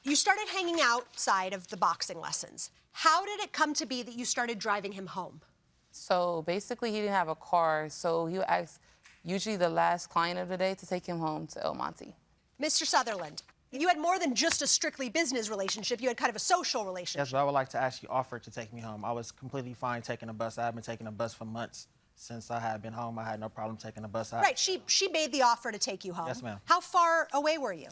You started hanging outside of the boxing lessons. How did it come to be that you started driving him home? So basically, he didn't have a car, so he would ask usually the last client of the day to take him home to El Monte. Mr. Sutherland, you had more than just a strictly business relationship. You had kind of a social relationship. Yes, but I would like to actually offer to take me home. I was completely fine taking a bus. I had been taking a bus for months. Since I had been home, I had no problem taking a bus out. Right, she made the offer to take you home. Yes, ma'am. How far away were you?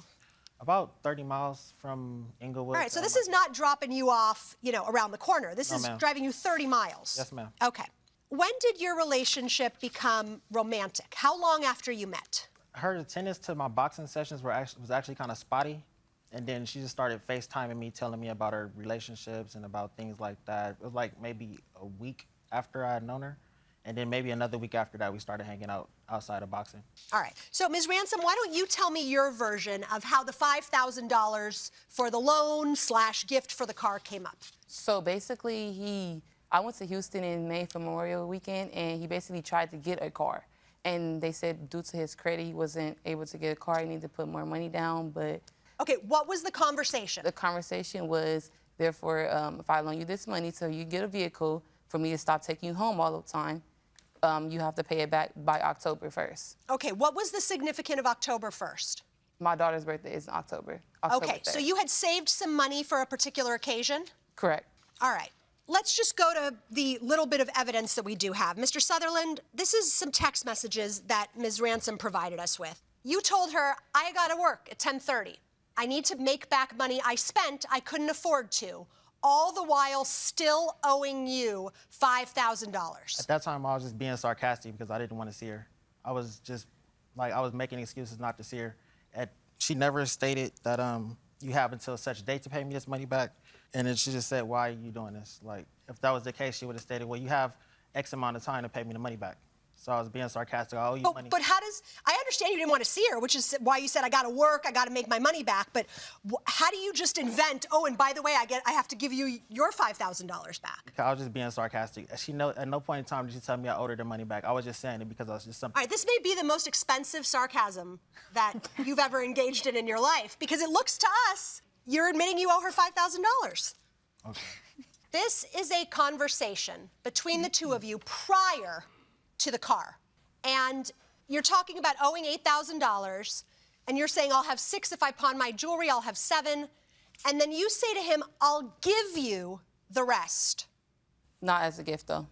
About 30 miles from Inglewood. All right, so this is not dropping you off, you know, around the corner. This is ma'am. driving you 30 miles. Yes, ma'am. Okay. When did your relationship become romantic? How long after you met? Her attendance to my boxing sessions was actually kind of spotty. And then she just started FaceTiming me, telling me about her relationships and about things like that. It was like maybe a week after I had known her. And then maybe another week after that, we started hanging out outside of boxing. All right. So, Ms. Ransom, why don't you tell me your version of how the $5,000 for the loan/gift for the car came up? So basically, I went to Houston in May for Memorial Weekend, and he basically tried to get a car. And they said due to his credit, he wasn't able to get a car. He needed to put more money down, but... Okay, what was the conversation? The conversation was, therefore, if I loan you this money so you get a vehicle, for me to stop taking you home all the time, you have to pay it back by October 1st. Okay, what was the significance of October 1st? My daughter's birthday is in October. Okay, 3rd. so you had saved some money for a particular occasion? Correct. All right. Let's just go to the little bit of evidence that we do have. Mr. Sutherland, this is some text messages that Ms. Ransom provided us with. You told her, I gotta work at 10:30. I need to make back money I spent I couldn't afford to, all the while still owing you $5,000. At that time, I was just being sarcastic because I didn't want to see her. I was just, like, I was making excuses not to see her. She never stated that you have until such date to pay me this money back. And then she just said, why are you doing this? Like, if that was the case, she would have stated, well, you have X amount of time to pay me the money back. So I was being sarcastic. I owe you money. But how does, I understand you didn't want to see her, which is why you said, I got to work, I got to make my money back. But how do you just invent, oh, and by the way, I have to give you your $5,000 back? I was just being sarcastic. At no point in time did she tell me I owed her the money back. I was just saying it because I was just something. All right, this may be the most expensive sarcasm that you've ever engaged in your life, because it looks to us, you're admitting you owe her $5,000. Okay. This is a conversation between the two of you prior to the car. And you're talking about owing $8,000, and you're saying, I'll have 6 if I pawn my jewelry, I'll have 7. And then you say to him, I'll give you the rest. Not as a gift, though.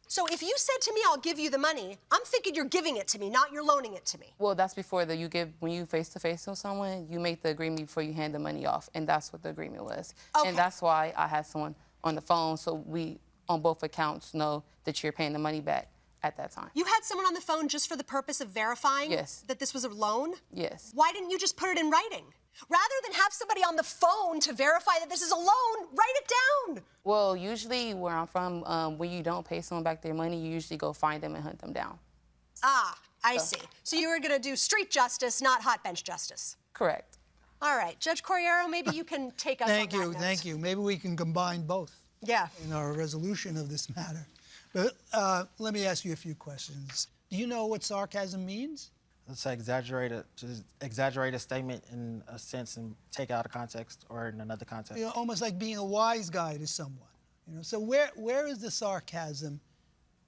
So if you said to me, I'll give you the money, I'm thinking you're giving it to me, not you're loaning it to me. Well, that's before when you face-to-face with someone, you make the agreement before you hand the money off, and that's what the agreement was. Okay. And that's why I had someone on the phone, so we, on both accounts, know that you're paying the money back at that time. You had someone on the phone just for the purpose of verifying that this was a loan? Yes. Why didn't you just put it in writing? Rather than have somebody on the phone to verify that this is a loan, write it down. Well, usually where I'm from, when you don't pay someone back their money, you usually go find them and hunt them down. Ah, I see. So you were going to do street justice, not hot bench justice. Correct. All right. Judge Corriero, maybe you can take us on that note. Thank you. Maybe we can combine both in our resolution of this matter. But let me ask you a few questions. Do you know what sarcasm means? It's exaggerate a statement in a sense and take out of context or in another context. You know, almost like being a wise guy to someone. You know, so where is the sarcasm?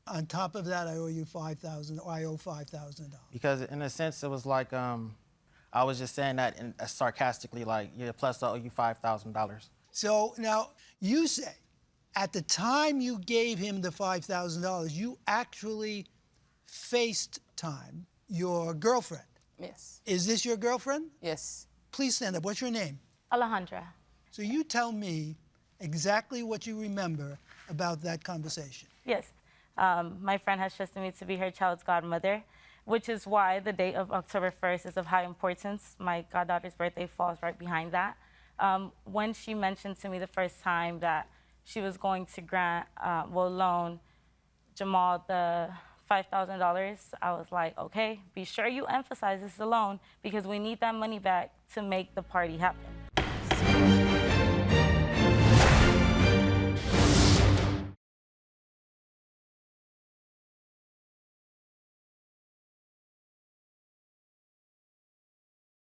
On top of that, I owe you $5,000, or I owe $5,000. Because in a sense, it was like I was just saying that sarcastically, like, yeah, plus I owe you $5,000. So now you say, at the time you gave him the $5,000, you actually FaceTime your girlfriend. Yes. Is this your girlfriend? Yes. Please stand up. What's your name? Alejandra. So you tell me exactly what you remember about that conversation. Yes. My friend has trusted me to be her child's godmother, which is why the date of October 1st is of high importance. My goddaughter's birthday falls right behind that. When she mentioned to me the first time that she was going to loan Jamal the $5,000, I was like, okay, be sure you emphasize this is a loan because we need that money back to make the party happen.